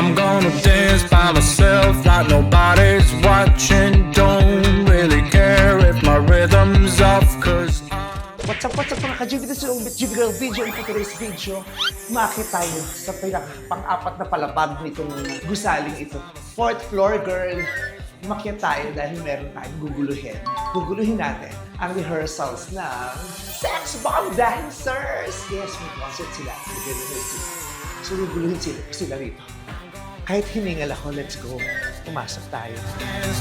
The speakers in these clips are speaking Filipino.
I'm gonna dance by myself like nobody's watching. Don't really care if my rhythm's off, cause What's up mga ka-GB? This is Umbit GB Girl video. And for today's video, makakit tayo sa pang-apat na palabag nitong gusaling ito. Fourth floor, girl. Umakyat tayo dahil meron tayong guguluhin. Guguluhin natin ang rehearsals ng Sex Bomb Dancers! Yes, may concert sila. So, guguluhin sila rito. Kahit hiningal ako, let's go. Pumasok tayo.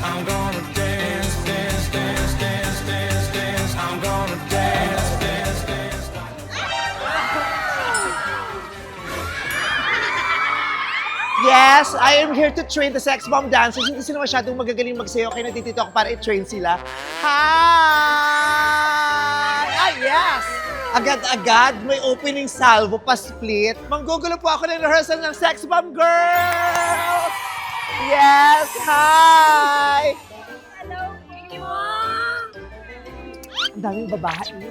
I'm gonna dance, dance, dance, dance, dance, dance. I'm gonna dance, dance, dance. Yes, I am here to train the Sex Bomb Dancers. Hindi sila masyadong magagaling magsayaw, kaya nandito ako para i-train sila. Hi! Ah, yes! Agad-agad, may opening salvo pa split. Manggugulo po ako ng rehearsal ng Sex Bomb Girls! Yes! Hi! Hello, Mom! Ang daming babae.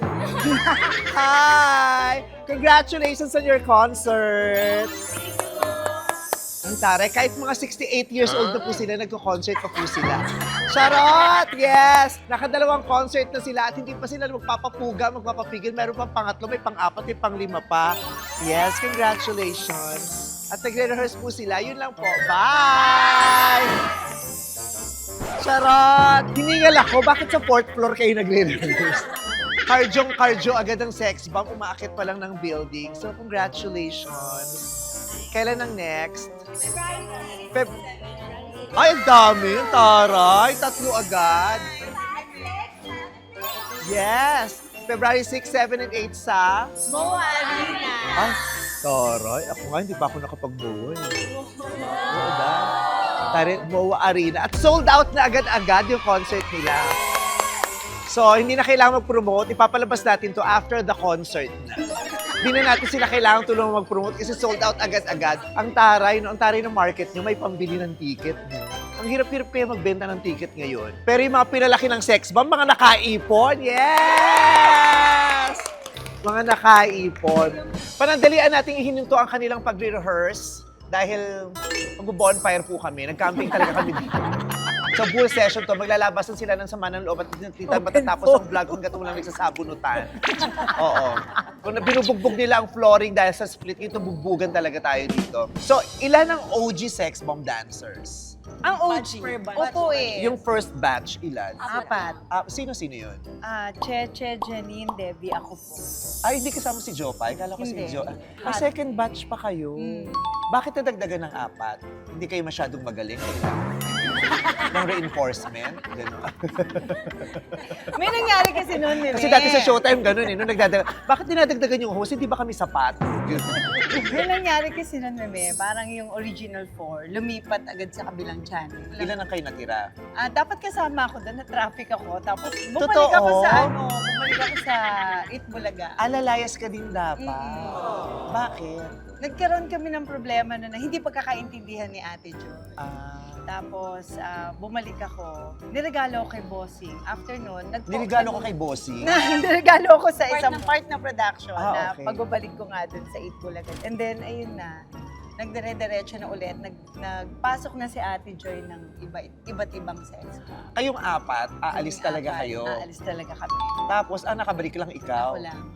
Hi! Congratulations on your concert! Ang taray, kahit mga 68 years old na po sila, nagko-concert pa po sila. Charot! Yes! Nakadalawang concert na sila at hindi pa sila magpapapuga, magpapapigil. Meron pang pangatlo, may pang-apat, may pang-lima pa. Yes, congratulations! At nagre-rehearse po sila. Yun lang po. Bye! Charot! Hiningal ako. Bakit sa fourth floor kayo nagre-rehearse? Cardio agad ang sex bomb. Umaakit pa lang ng building. So, congratulations! Kailan ang next? Ay, ang dami. Ang taray. Tatlo agad. Yes. February 6, 7, and 8 sa... Moa Arena. Ay, taray. Ako nga, hindi pa ako nakapag-buo. Oo ba? MOA Arena. At sold out na agad-agad yung concert nila. So, hindi na kailangan mag-promote. Ipapalabas natin to after the concert na. Hindi na natin sila kailangan tulungan mag-promote kasi sold out agad-agad. Ang taray, no? Ang taray ng market nyo, may pambili ng ticket. No? Ang hirap-hirap kaya magbenta ng ticket ngayon. Pero yung mga pinalaki ng sex bomb, mga nakaipon. Yes! Mga nakaipon. Panandalian natin ihininto ang kanilang pagre-rehearse dahil mag-bonfire po kami. Nag-camping talaga kami dito. So, full session to, maglalabasan sila ng sama ng loob at tita matatapos ang vlog hanggat walang nagsasabunutan. Oo. Kung binubugbog nila ang flooring dahil sa split, ito bugbugan talaga tayo dito. So, ilan ang OG Sex Bomb Dancers? Ang OG. Opo eh. Yung first batch, ilan? Apat. Sino-sino yun? Cheche, Janine, Debbie, ako po. Ay, hindi kasama si Jopay. Kala ko si Hindi. Jo. Second batch pa kayo. Bakit nadagdagan ng apat? Hindi kayo masyadong magaling? Ng reinforcement? Gano'n. May nangyari kasi noon, Meme. Kasi dati sa Showtime gano'n eh. Nung bakit dinadagdagan yung host? Hindi ba kami sapat? May nangyari kasi noon, Meme. Parang yung original 4, lumipat agad sa kabilang channel. Ilan ang kayo natira? Dapat kasama ako doon, na-traffic ako. Tapos bumalik Totoo? ako sa bumalik ako sa Itbulaga. Alalayas ka din dapat. Bakit? Nagkaroon kami ng problema na hindi pagkakaintindihan ni Ate Joy. Tapos, bumalik ako. Niregalo ako kay Bossing. After nun, Nirigalo ka kay Bossy? Niregalo ako sa isang part na production na okay. pagbabalik ko nga dun sa Itbulaga. And then, ayun na. Nagdire-diretso na ulit. Nagpasok na si Ate Joy ng iba't ibang sex. Kayong apat, aalis talaga Apat, kayo. Aalis talaga kami. Tapos, nakabalik lang ikaw. Ako lang.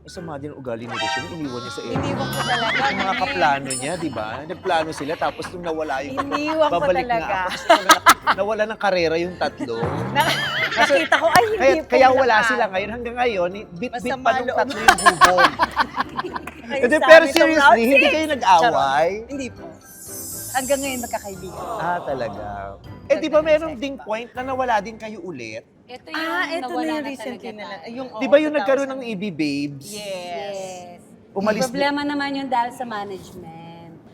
Masama din ang ugali ni Rachel. Iniwan niya sa iyo. Iniwan ko talaga. Yung mga kaplano niya, di ba? Nagplano sila, tapos nung nawala yung... Iniwan ko babalik talaga. na ako. Nawala ng karera yung tatlo. Nakita ko, ay hindi po. Kaya wala sila ngayon. Hanggang ngayon, bit-bit pa nung Masama tatlo yung bubog. Kayo Hindi, sa pero amin itong seriously, outfit. hindi kayo nag-away? Charot. Hindi po. Hanggang ngayon magkakaibigan. Talaga. Eh, di ba meron ding point na nawala din kayo ulit? Ito yung Ito nawala na yung na recently talaga na. tayo. Yung, Di ba yung nagkaroon ng EB Babes? Yes. Yes. Umalis Problema naman yun dahil sa management.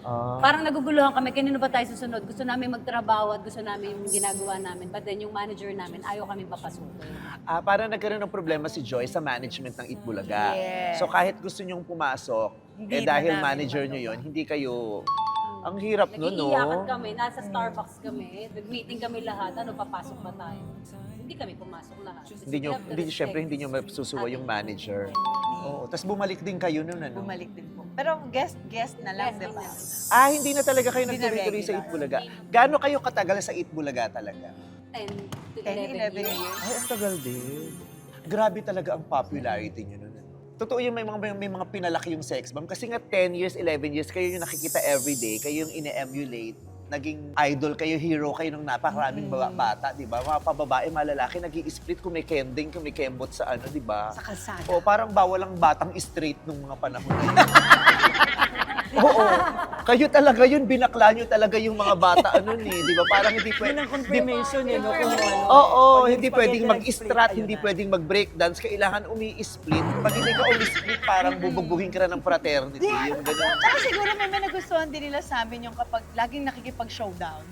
Ah. Parang naguguluhan kami, kanino ba tayo susunod? Gusto namin magtrabaho at gusto namin yung ginagawa namin. But then yung manager namin, ayaw kami papasukin. Parang nagkaroon ng problema si Joy sa management ng Itbulaga. Yes. So kahit gusto nyong pumasok, Hindi dahil na namin manager nyo yun, hindi kayo... Ang hirap nun, no? Nag-iiyakan kami, nasa Starbucks kami, nag-meeting kami lahat, papasok ba tayo? Hindi kami pumasok lahat. Kasi we have to respect Syempre hindi nyo masusuwa yung manager. Oo, tapos bumalik din kayo nun, ano? Bumalik din po. Pero guest na lang, di ba? Hindi na talaga kayo Hindi na nagtuloy-tuloy sa regular. Itbulaga. Gaano kayo katagal sa Itbulaga talaga? 10 to 10, 11 years. Ay, ang tagal din. Grabe talaga ang popularity nyo nun. Totoo yung may mga pinalaki yung sex bomb. Kasi nga 10 years, 11 years, kayo yung nakikita everyday, kayo yung ine-emulate. Naging idol kayo, hero kayo ng napakaraming bata, di ba? Mga pababae, malalaki, nag-i-split kung may kending, kung may kembot sa ano, di ba? Sa kalsada. O parang bawal ang batang straight nung mga panahon na yun. Oo. Kayo talaga yun, binakla nyo talaga yung mga bata, ano ni, di ba? Parang hindi pwede. Confirmation yun, no? Kung ano. Oo, Pag hindi yung pwedeng spaghetti mag-strat, nag-split, hindi ayun na. pwedeng mag-breakdance, kailangan umi-split. Pag hindi ka umi-split, parang bubugbuhin ka na ng fraternity. Yung ganun. Tsaka siguro may nagustuhan din nila sa amin yung kapag laging nakikipag-showdown.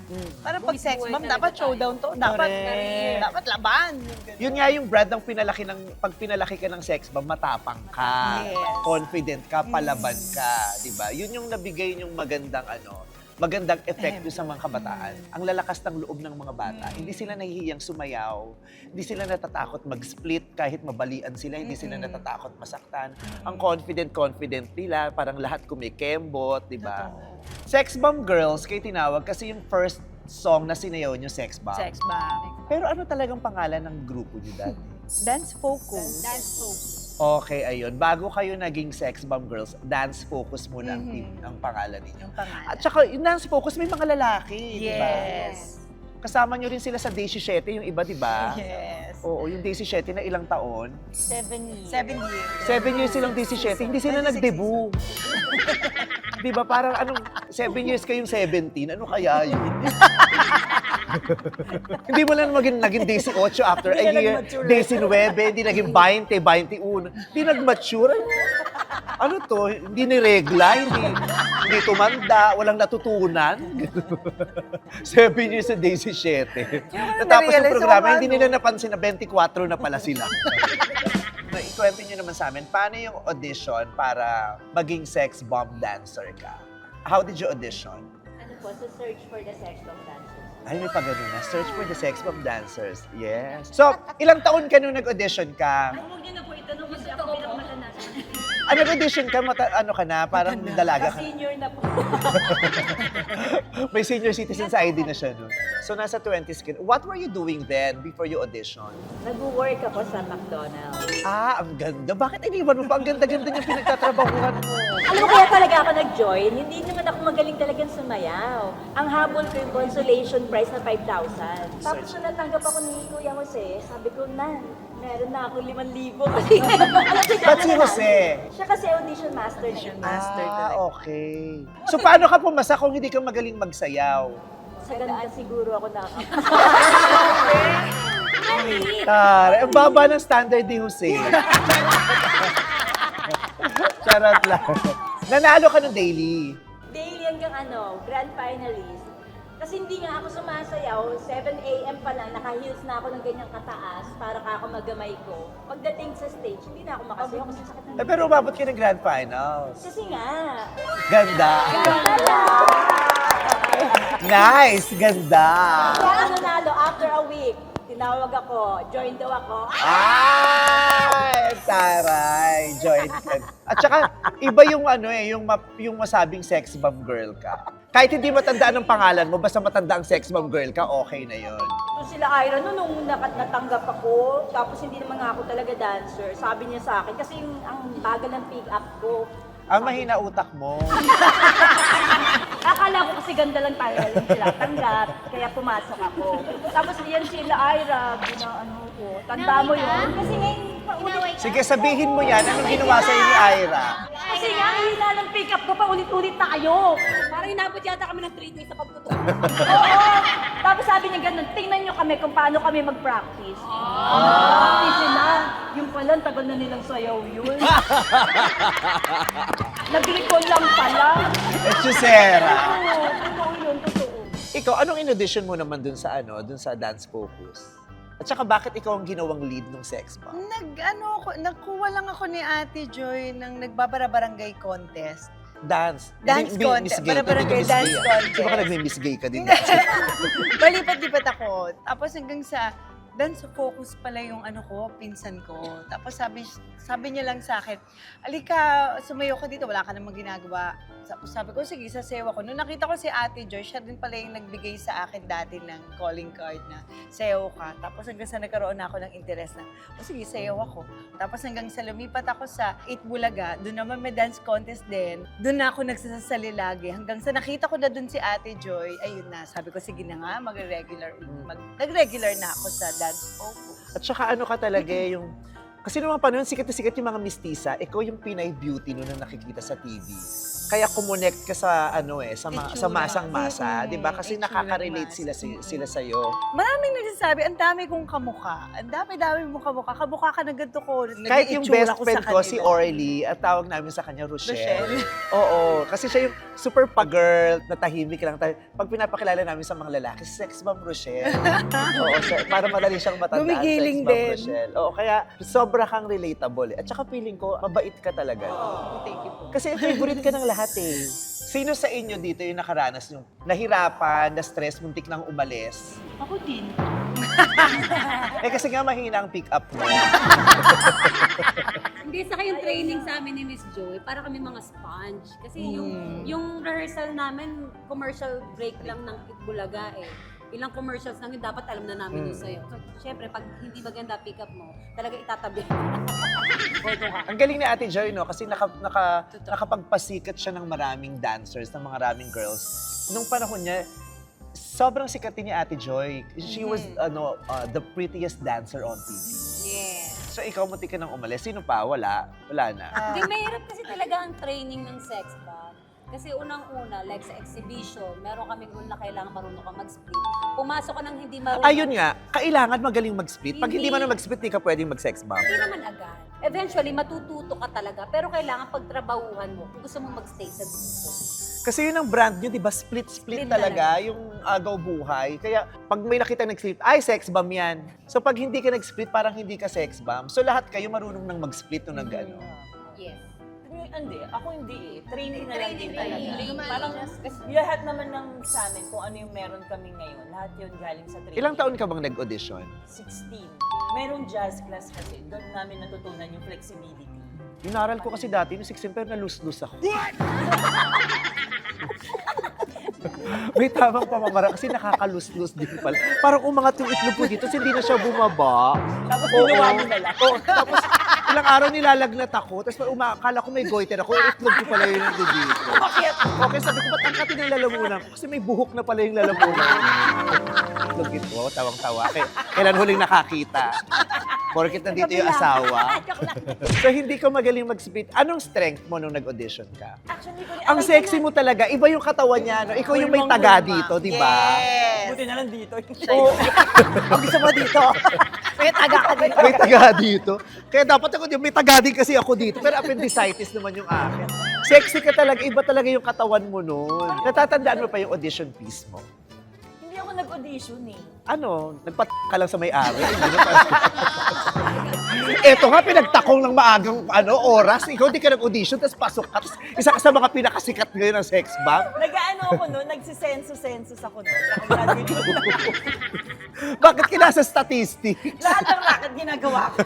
Parang pag sex Buhay bomb, talaga dapat tayo. showdown to. Dapat, Correct. dapat laban. Yung ganun. Yun nga yung Brad, ang pinalaki ng, pag pinalaki ka ng sex bomb, matapang ka, Yes. confident ka, palaban ka, di ba? Yun yung nabigay yung magandang epekto sa mga kabataan. Ang lalakas ng loob ng mga bata. Hindi sila nahihiyang sumayaw, hindi sila natatakot mag-split kahit mabalian sila, hindi sila natatakot masaktan. Ang confident nila, parang lahat kumikembot, di ba? Sex Bomb Girls, kayo tinawag kasi yung first song na sinayaw nyo, Sex Bomb. Sex bomb. Pero ano talagang pangalan ng grupo nyo dati? Dance focus. Dance focus. Okay, ayun. Bago kayo naging Sex Bomb Girls, Dance Focus muna ang team, Mhm. ang pangalan ninyo. Yung pangalan. At saka, yung Dance Focus, may mga lalaki, di ba? Yes. Kasama nyo rin sila sa Day 17, yung iba, di ba? Yes. Oo, yung Day 17 na ilang taon. 7 years. 7 years. 7 years silang Day 17, hindi sila 26 nag-debut. Di ba? Parang anong, 7 years kayong 17, ano kaya yun? Hindi mo lang naging Day 18 after a Hindi na year. nag-mature. Day 19, hindi naging 20, 21. Hindi nag-mature. Ano to? Hindi niregla, hindi tumanda, walang natutunan. 7 years sa Day 17. Natapos yung na-realize programa, ko, hindi ano? nila napansin na 24 na pala sila. Ikwento nyo naman sa amin, paano yung audition para maging sex bomb dancer ka? How did you audition? Ano po, so search for the sex bomb dancers. Ay, may pagano na. Search for the sex bomb dancers. Yes. So, ilang taon ka nung nag-audition ka? Huwag niyo na po itanong kasi ako bilang matanda. Nag-audition ka, ano ka na, parang dalaga ka. Senior na po. May senior citizen's ID na siya nun. So, nasa 20s ka. What were you doing then before you audition? Nag-work ako sa McDonald's. Ang ganda. Bakit iniwan mo pa? Ang ganda-ganda yung pinagtatrabahuhan mo. Alam mo kaya talaga ako nag-join? Hindi naman ako magaling talagang sumayaw. Ang habol ko yung consolation prize na 5,000. Tapos nung natanggap ako ni Kuya Jose, sabi ko, meron na ako 5,000 kasi. Ba't si Jose? Siya kasi audition master na. Okay. So, paano ka pumasa kung hindi ka magaling magsayaw? Sa ganda siguro ako Tara, ang baba ng standard ni Jose. Charot lang. Nanalo ka ng daily. Daily hanggang grand finalist. Kasi hindi nga ako sumasayaw, 7 a.m. pa lang, naka-heels na ako ng ganyang kataas para ka ako magamay ko. Pagdating sa stage, hindi na ako makasayaw kasi sakit ng Pero umabot ka ng grand finals. Kasi nga, Ganda. Nice, ganda. kaya ako nanalo after a week. Tinawag ako, join daw ako. Ay, taray. Join ka. At saka, iba yung yung masabing sex bomb girl ka. Kahit hindi matandaan ang pangalan mo, basta matanda ang sex bomb girl ka, okay na yon. So sila Ira, nung natanggap ako, tapos hindi naman nga ako talaga dancer, sabi niya sa akin, kasi ang bagal ng pick-up ko. Ang mahina utak mo. Akala ko kasi ganda lang tayo yung sila tanggap, kaya pumasok ako. Tapos yan sila Ira, ko. Tanda mo yun? Kasi ngayon, paulit. Sige, sabihin mo yan. Anong ginawa sa'yo ni Ira? Kasi nga, hina ng pick-up ko, paulit-ulit tayo. Parang inabot yata kami ng 3 days sa pagtutok. Oo. Tapos sabi niya ganun, tingnan niyo kami kung paano kami mag-practice. Practice sila. Yung pala, ang tagal na nilang sayaw yun. Nag-recall lang pala. Echusera. Oo, totoo yun, totoo. Ikaw, anong in-audition mo naman dun sa Dance Focus? At saka bakit ikaw ang ginawang lead ng sex bomb? Nakuha lang ako ni Ate Joy ng nagbabara-barangay contest. Dance. Dance contest. Miss Gay. Barangay Miss dance Gay, contest. Di ba ka nag-miss gay ka din? Balipat-lipat ako. Tapos hanggang sa dance focus pala yung pinsan ko. Tapos sabi niya lang sa akin, alika, sumayo ka dito, wala ka namang ginagawa. Tapos sabi ko, sige, sasayaw ako. Nung nakita ko si Ate Joy, siya din pala yung nagbigay sa akin dati ng calling card na sayaw ka. Tapos hanggang sa nagkaroon ako ng interest na, sige, sayaw ako. Tapos hanggang sa lumipat ako sa Itbulaga, doon naman may dance contest din. Doon na ako nagsasali lagi. Hanggang sa nakita ko na doon si Ate Joy, ayun na, sabi ko, sige na nga, nag-regular na ako sa dance focus. At saka ano ka talaga yung... Kasi naman pa noon, sikat na sikat yung mga mistisa, ikaw yung Pinay beauty noon na nakikita sa TV. Kaya kumonect ka sa sa masang-masa, 'di ba? Kasi nakaka-relate sila sa iyo. Maraming nagsasabi, ang dami kong kamukha. Ang dami mong kamukha. Kamukha ka na ganito ko. Kahit yung best Nag-iitsura friend sa ko, si kanila. Orly, at tawag namin sa kanya Rochelle. Rochelle. Oo, kasi siya yung super pa-girl, na tahimik lang. Pag pinapakilala namin sa mga lalaki, sex bomb Rochelle. Oo, para madali siyang matandaan, Gumigiling sex bomb din. Rochelle. Oo, kaya sobra kang relatable. At saka feeling ko, mabait ka talaga. Thank you po. Kasi favorite ka ng lahat eh. Sino sa inyo dito yung nakaranas yung nahirapan, na-stress, muntik nang umalis? Ako din. Kasi nga mahina ang pick-up mo. Hindi, saka yung training sa amin ni Miss Joy, para kami mga sponge. Kasi yung rehearsal namin, commercial break lang ng Itbulaga eh. Ilang commercials lang yun, dapat alam na namin yun sa'yo. So, syempre, pag hindi maganda pick-up mo, talaga itatabi. Ang galing ni Ate Joy, no? Kasi nakapagpasikat siya ng maraming dancers, ng mga maraming girls. Nung panahon niya, sobrang sikat din ni Ate Joy. She was the prettiest dancer on TV. Yeah. So ikaw muntik ka nang umalis. Sino pa? Wala na. Hindi, mahirap kasi talaga ang training ng sex bomb. Kasi unang-una, like sa exhibition, meron kaming rule na kailangan marunong ka mag-split. Pumasok ka ng hindi marunong. Ayun nga, kailangan magaling mag-split. Pag hindi Hindi. man mag-split, di ka pwedeng mag-sex bomb. Hindi naman agad. Eventually, matututo ka talaga. Pero kailangan pagtrabahuhan mo kung gusto mo mag-stay sa grupo. Kasi yun ang brand nyo, di ba? Split Split talaga, yung agaw buhay. Kaya pag may nakita nag-split, ay, sex bomb yan. So pag hindi ka nag-split, parang hindi ka sex bomb. So lahat kayo marunong nang mag-split nung nag-ano. Yes. Hindi, ako hindi eh. Training na lang din talaga. Training. Parang lahat naman ng sa amin, kung ano yung meron kami ngayon, lahat yun galing sa training. Ilang taon ka bang nag-audition? 16. Merong jazz class kasi, doon namin natutunan yung flexibility. Inaral ko kasi dati, yung 16 pero na-lose-lose ako. May tamang pamamara kasi nakaka-lose-lose din pala. Parang umangat yung itlog ko dito, hindi na siya bumaba. Tapos ginawa mo na lang. Oo, tapos ilang araw nilalagnat ako, tapos akala ko may goiter ako, yung itlog ko pala yun nandito dito. Okay, sabi ko, ba't ang kati ng lalamunan ko? Kasi may buhok na pala yung lalamunan. Itlog ito, tawang-tawa. Kailan huling nakakita? Porkit nandito yung asawa. So hindi ka magaling mag-split. Anong strength mo nung nag-audition ka? Actually, Ang sexy mo talaga, iba yung katawan niya. No? Ikaw yung may taga dito, di ba? Yes! Buti na lang dito. Oo. Ang gusto mo dito? May taga ka dito. May taga dito. Kaya dapat ako, may taga din kasi ako dito. Pero appendicitis naman yung akin. Sexy ka talaga, iba talaga yung katawan mo nun. Natatandaan mo pa yung audition piece mo? Hindi ako nag-audition eh. Ano, ka lang sa may-ari. Eto nga, pinagtakong ng maagang oras. Ikaw di ka nag-audition, tapos pasok ka. Tapos isa ka sa mga pinakasikat ngayon ng sex bomb. Nag-ano ako noon, nagsisensus ako noon. Nakagraduate ko na. Bakit kinasa statistics? Lahat ng racket ginagawa ko.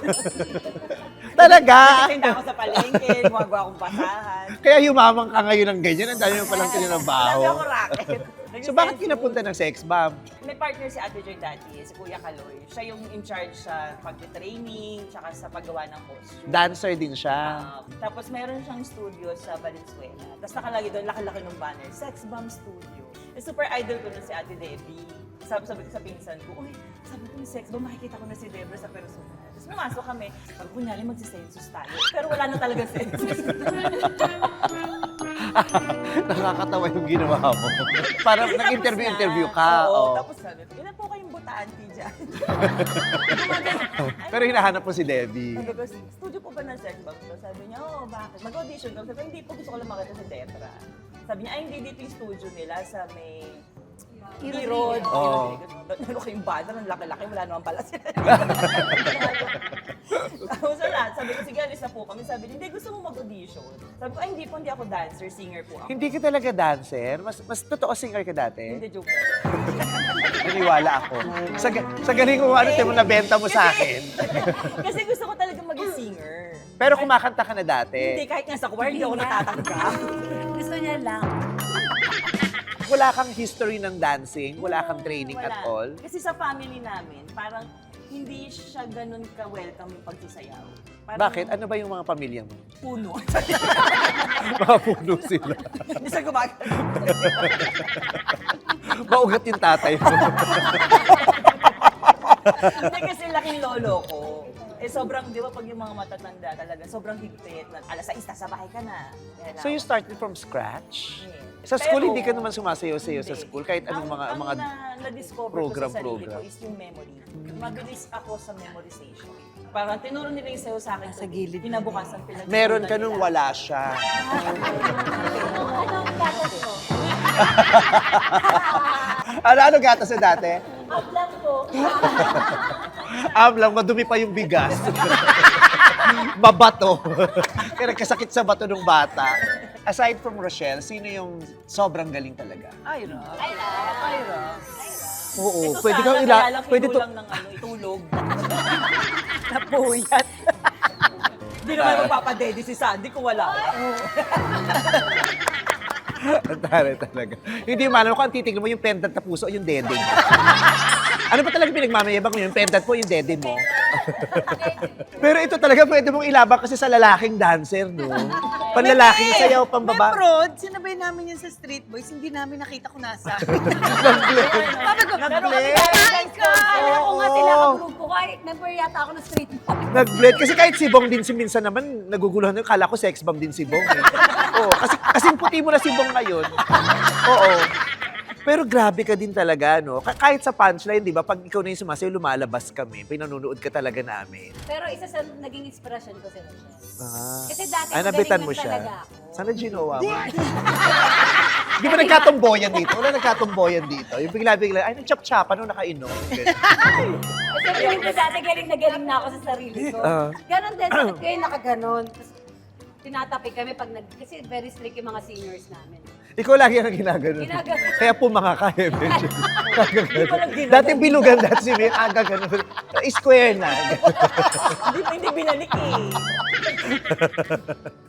Talaga? Nagtitinda ako sa palengke, gumagawa akong basahan. Kaya yumamang ka ngayon ng ganyan. Ang dami mo palang Dami tinanabaho. ako racket. So bakit kinapunta ng sex bomb? May partner si Ate Joy dati, si Kuya Kaloy. Siya yung in charge sa pag-training, tsaka sa paggawa ng costume. Dancer din siya. Tapos meron siyang studio sa Valenzuela. Tapos nakalagay doon, laki-laki ng banner, Sex Bomb Studio. Super idol ko nun si Ate Debbie. Sabi ko sa pinsan ko, uy, sabi ko yung sex bomb, makikita ko na si Debra sa personal. Tapos pumasok kami, sabi ko, kunyari magsisensus tayo. Pero wala na talaga sensus. Nakakatawa yung ginawa mo. Parang nag-interview ka. Oo, Oo. tapos sabi ko, ilan po kayong butaan-ti dyan? Pero hinahanap mo si Debbie. Sabi ko, studio po ba ng sex bomb to? Sabi niya, oo, bakit? Mag-audition ka. Sabi ko, hindi po, gusto ko lang makita si Debra. Sabi niya, ay, hindi dito yung studio nila sa may E-Road. Oo. Ano kayong banner, ang laki-laki, wala naman pala sila. Tapos wala, sabi ko, sige, alis na po kami. Sabi niya, hindi, gusto mo mag-audition. Sabi ko, ay, hindi po, hindi ako dancer, singer po ako. Hindi ka talaga dancer? Mas totoo singer ka dati? Hindi, joke. Naniwala ako. Sa galing mo, ano mo nabenta mo sa akin? Kasi gusto ko talaga maging singer. Pero kumakanta ka na Hindi, dati. kahit nga sa choir, hindi ako natatanggap. Gusto niya lang. Wala kang history ng dancing? Wala kang training Wala. at all? Kasi sa family namin, parang hindi siya ganun ka-welcome yung pagsasayaw. Parang Bakit? Ano ba yung mga pamilya mo? Puno. Mga puno sila. Hindi siya gumagano. Maugat yung tatay mo. Hindi kasi laking lolo ko. Eh sobrang, di ba pag yung mga matatanda talaga, sobrang higpit. Alas 6, nasa bahay ka na. So you started from scratch? Yeah. Sa school, Pero, hindi ka naman sumasayaw-sayaw sa hindi. school? Kahit anong Ang mga na-discover program, ko sa sarili program. ko is yung memory. Mabilis ako sa memorization. Parang tinuro nila yung sayo sa akin. Sa gilid. Kinabukasan pinag Meron ka nung wala siya. Anong gatas mo? Ano gatas na dati? Outlang po. Lang, madumi pa yung bigas. Mabato. Kaya nagkasakit sa bato ng bata. Aside from Rochelle, sino yung sobrang galing talaga? Ira. Oo, Ito pwede sana, kang kaya lang pwede to. kinulang ng itulog. Napuyat. Hindi naman magpapadede si Sandy kung wala. Ang tara talaga. Hindi malam ko, ang titignan mo yung pendant na puso o yung dede mo. Ano ba talaga pinagmamayabang mo yung pendant po, yung dede mo? Pero ito talaga pwede mong ilabang kasi sa lalaking dancer, no? Panlalaking sayaw, May pambaba. prod, sinabay namin yan sa Street Boys, hindi namin nakita kung nasa. Sabi ko, Nag-blend. Akala ko nga sila Oo. ang grupo ko. Ay, member yata ako ng street boy. Nag-blend. Kasi kahit si Bong din si minsan naman, naguguluhan yun. Kala ko sex bomb din si Bong. Eh. Oo, kasi puti mo na si Bong ngayon. Oo. Pero grabe ka din talaga, no? Kahit sa punchline, di ba? Pag ikaw na yung sumasayo, lumalabas kami. Pinanonood ka talaga namin. Pero isa sa naging inspirasyon ko si Rochelle. Ah. Kasi dati Nabitan magaling mo lang siya. talaga ako. Sana ginawa mo. Di ba nagkatumboyan dito? Wala nagkatumboyan dito. Yung bigla-bigla, ay, nag-chop-chopan nung nakainom. Kasi feeling ko dati galing na ako sa sarili ko. Ganon din, sakit ko yung nakaganon. Tapos tinatapik kami pag kasi very strict yung mga seniors namin. Ikaw lagi ang ginaganon. Ginaganon. Kaya po mga kaya, medyo. walang ginaganon. Dati bilugan dati si Mir, aga ganun. Square na. Hindi binalik eh.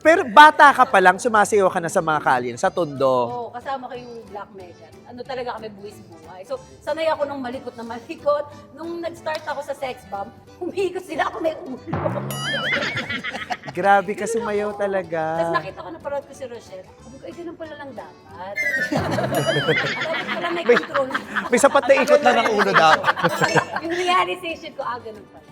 Pero bata ka pa lang, sumasayaw ka na sa mga kalye, sa Tondo. Oo, kasama ko yung Black Megan. Ano talaga kami, buwis buhay. So, sanay ako nung malikot na malikot. Nung nag-start ako sa sex bomb, humihikot sila ako may ulo. Grabe ka sumayaw talaga. Tapos nakita ko na parang ko si Rochelle. Sabi ko, ganun pala lang dapat. Dapat pala may control. May sapat na ikot na ng ulo dapat. Yung realization ko, ganun pala.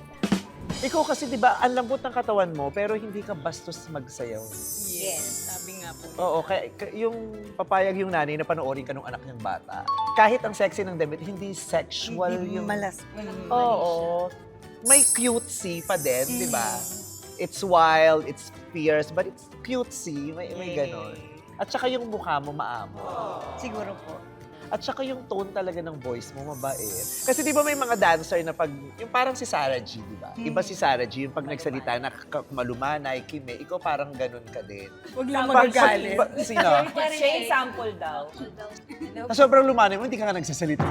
Ikaw kasi, di ba, ang lambot ng katawan mo, pero hindi ka bastos magsayaw. yes, sabi nga po. Oo, kaya yung papayag yung nanay na panoorin ka nung anak niyang bata. Kahit ang sexy ng damit, hindi sexual Hindi yung... malas. Oo. May cutesy pa din, di ba? It's wild, it's fierce, but it's cutesy. May ganon. At saka yung mukha mo maamo. Siguro po. At saka yung tone talaga ng voice mo mabait. Kasi di ba may mga dancer na pag, yung parang si Sarah G, di ba? Iba si Sarah G, yung pag nagsalita na malumanay, kime, ikaw parang ganun ka din. Huwag lang Pag- magagalit. Sino? Shane sample daw. Na sobrang lumanay mo, hindi ka nga nagsasalita.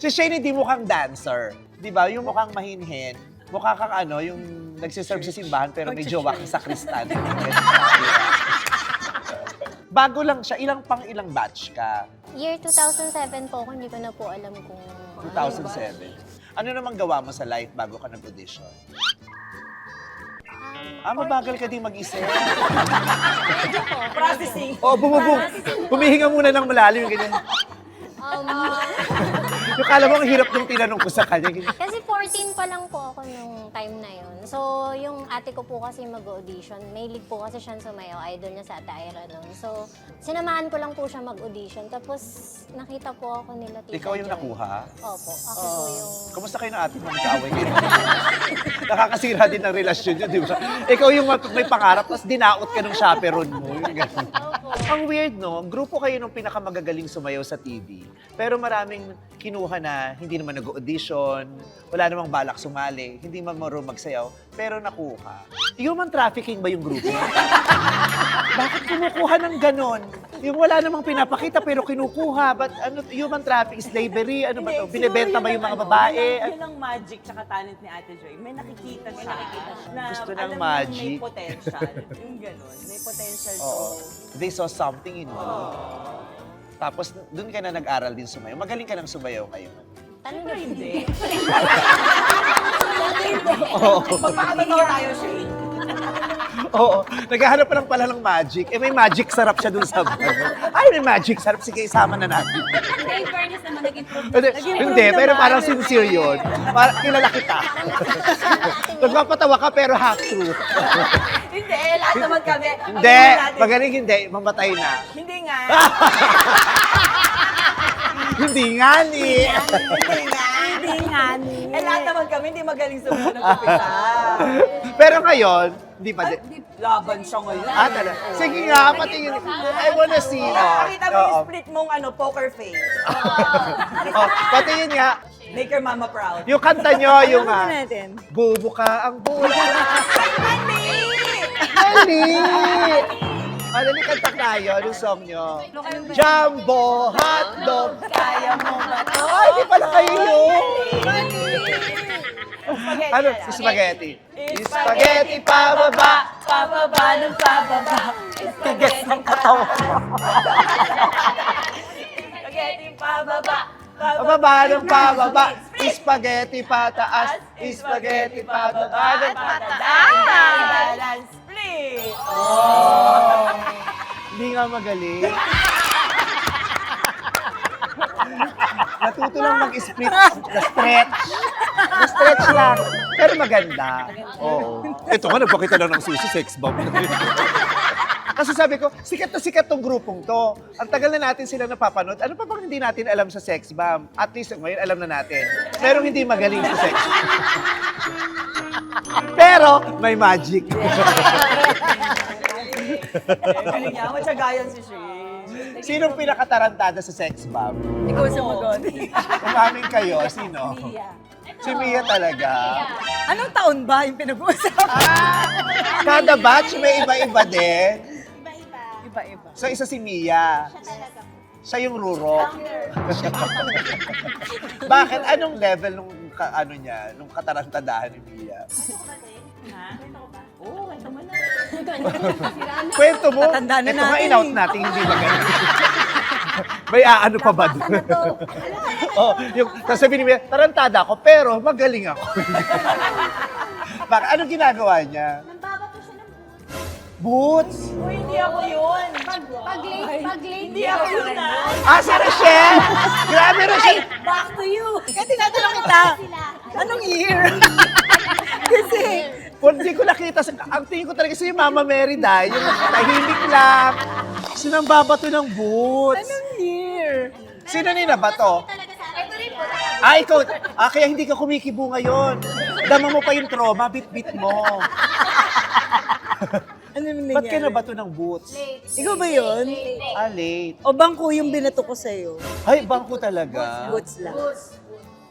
Si Shane, hindi mukhang dancer. Di ba? Yung mukhang mahinhin. Mukha kang ano, yung nagsiserve sa simbahan pero may jowa kang sakristan. Bago lang siya, ilang batch ka? Year 2007 po ako, hindi ko na po alam kung... 2007. Ano namang gawa mo sa life bago ka nag-audition? Mabagal ka din mag-isip. Processing. Oh, bumubog. Humihinga muna ng malalim, yung ganyan. Yung kala mo, ang hirap nung tinanong ko sa kanya. Ganyan. Kasi 14 pa lang po ako nung time na yun. So, yung ate ko po kasi mag-audition. Mahilig po kasi siyang sumayaw. Idol niya sa Ate Ira nun. So, sinamahan ko lang po siya mag-audition. Tapos, nakita po ako nila Tita Ikaw yung Joy. nakuha? Opo, ako po yung... Kumusta kayo ng ate mo? Nag-away kayo. Nakakasira din ang relasyon nyo, di ba? Ikaw yung may pangarap, tapos dinaot ka ng chaperone mo. Yung ganun. Opo. Ang weird, no? Grupo kayo nung pinakamagagaling sumayaw sa TV. Pero maraming kinuha na hindi naman nag-audition, wala namang balak sumali, hindi man marunong magsayaw, pero nakuha. Human trafficking ba yung grupo? Bakit kumukuha ng ganon? Yung wala namang pinapakita pero kinukuha. But ano, human trafficking, slavery, ano ba to? Hindi, Binibenta siguro ba yun yung mga ang babae? Yun ang magic tsaka talent ni Ate Joy. May nakikita siya. Na, Gusto ng alam mo, magic. May potential. Yung gano'n. May potential to. Oo. They saw something in you. Tapos, dun ka na nag-aral din sumayaw. Magaling ka nang sumayaw ngayon. Tanong Pero niyo. hindi. Oo. Magpakatotoo tayo, Shane. Oo. Naghahanap pa lang pala ng magic. Eh, may magic sarap siya dun sa bag. Ay, may magic sarap. Sige, isama na natin. Hindi, in fairness naman, nag-improve. Hindi, pero parang sincere yun. Para, kilala kita. Nagpapatawa ka, pero half truth. Hindi, lahat naman kami. Hindi, Pagdating natin- magaling hindi. Mamatay na. Hindi nga. Hindi nga ni. Hindi nga. Hindi nga ni. Eh, lahat naman kami hindi magaling sumunod ng umpisa. Pero ngayon, hindi pa din. Laban siya ngayon. Talaga. Sige nga, patingin. I wanna see. Nakita mo Oo. yung split mong poker face. Oh, patingin nga. Make your mama proud. Yung kanta nyo, yung natin? bubuka ang buka. Mali! Mali, kanta tayo. Anong song nyo? Jumbo hotdog. Kaya mo ba to? Ay, di pala kayo yun. Spaghetti Ano? na lang. Spaghetti. Spaghetti pababa. Pababa ng pababa. Tigas ng katawan. Spaghetti pababa. Pababa ng pababa. Spaghetti pataas. Spaghetti pababa ng pataas. Balance split. Hindi nga magaling. Natuto lang mag-split na stretch. Na stretch lang. Pero maganda. Oo. Ito nga, nagpakita lang ng susi, sex bomb. Kasi sabi ko, sikat na sikat tong grupong to. Ang tagal na natin sila napapanood. Ano pa bang hindi natin alam sa sex bomb? At least ngayon alam na natin. Pero hindi magaling sa sex. Pero may magic. Galing niya. Matsagayan si Shane. Sinong pinakatarantada sa sex bomb? Ikaw sa magon. Umamin kayo, sino? Si Mia talaga. Anong taon ba yung pinag-uusapan? Kada batch may iba-iba din. Iba-iba. So isa si Mia. Siya yung rurok. Bakit? Anong level nung ano niya, nung katarantadahan ni Mia? Oo, ito mo na. Kwento mo. Tatandaan na Ito nga, natin in-out eh. natin, hindi ba ganun? May ano pa ba doon? Oh, yung sasabihin ni Mia, tarantada ako, pero magaling ako. Bakit? Anong ginagawa niya? Boots? Uy, hindi ako yun. Hindi ako yun Ah, si Rochelle! Grabe, Rochelle! Back to you. Kaya tinatanong kita, anong year? Kasi, Kung hindi ko nakita, ang tingin ko talaga si Mama Mary dahil yung tahimik lang. Sinambabato ng boots. anong year? Sino nina ba to? Ah, ikaw. Ah, kaya hindi ka kumikibo ngayon. Dama mo pa yung trauma, bit-bit mo. Ano yung Ba't ka nangyari? nabato ng boots? Ikaw ba yun? Ah, late. O bangko yung binato ko sa'yo? Ay, bangko talaga. Boots lang.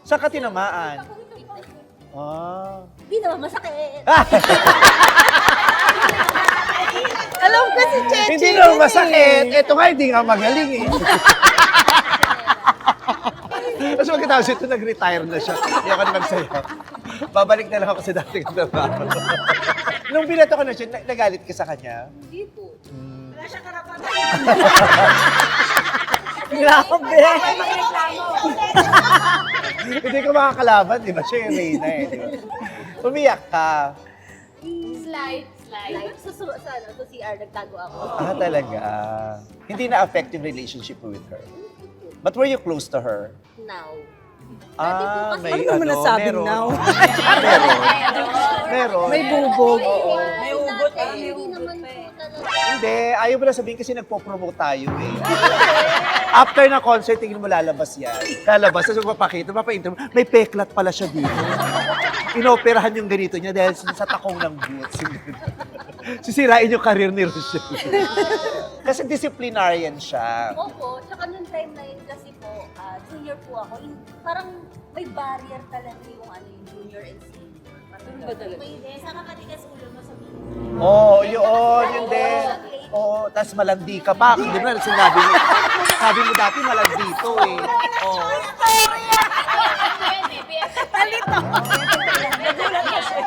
Saan ka tinamaan? Ah. Hindi naman masakit. Alam ko si Cheche. Hindi naman masakit. Ito nga, hindi nga magaling eh. Tapos magkatapos ito, nag-retire na siya. Hindi ako na nagsayaw. Babalik na lang ako sa dating trabaho. Nung binato ko na siya, nagalit ka sa kanya? Hindi po. Grabe. Hindi ko makakalaban, di ba? Siya yung Reyna eh. Di ba? Umiyak ka. Slide. Sa CR, nagtago ako. Ah, talaga. Hindi na-affect yung relationship with her. But were you close to her? Now. Ah, may Ano naman nasabing meron. now? Meron. Meron. May bubog. May ugot eh. Hindi naman po talaga. Hindi, ayaw mo na sabihin kasi nagpo-promote tayo eh. After na concert, tingin mo lalabas yan. Lalabas, tapos magpapakita, mapa-interview. May peklat pala siya dito. Inoperahan yung ganito niya dahil sa takong ng boots. Sisirain yung career ni Rochelle. Kasi disciplinarian siya. Opo, tsaka nung time na yun kasi po, junior po ako, parang may barrier talaga yung yung junior and senior. Ganun ba talaga? May saka matigas ulo mo sa Oo, yun, yun din. Oo, tapos malandi ka pa. Di ba sinabi mo? Sabi mo dati malandi to eh. Oo.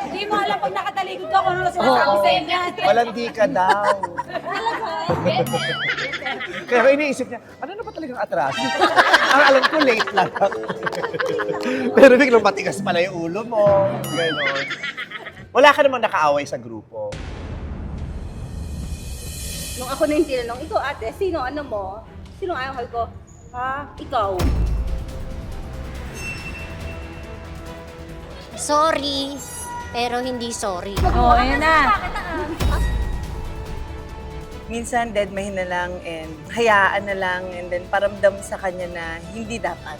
Hindi mo alam pag nakatalikod ka kung ano sinasabi sa inyo. Malandi ka daw. Kaya iniisip niya, ano na ba talagang atras? Ang alam ko, late lang ako. Pero biglang matigas pala yung ulo mo. Ganon. Wala ka namang nakaaway sa grupo. Nung ako na yung tinanong, ikaw ate, sino ano mo? Sino ayaw? Sabi ko, ikaw. Sorry, pero hindi sorry. Oo, ayun na. Minsan, deadmahin na lang and hayaan na lang and then paramdam sa kanya na hindi dapat.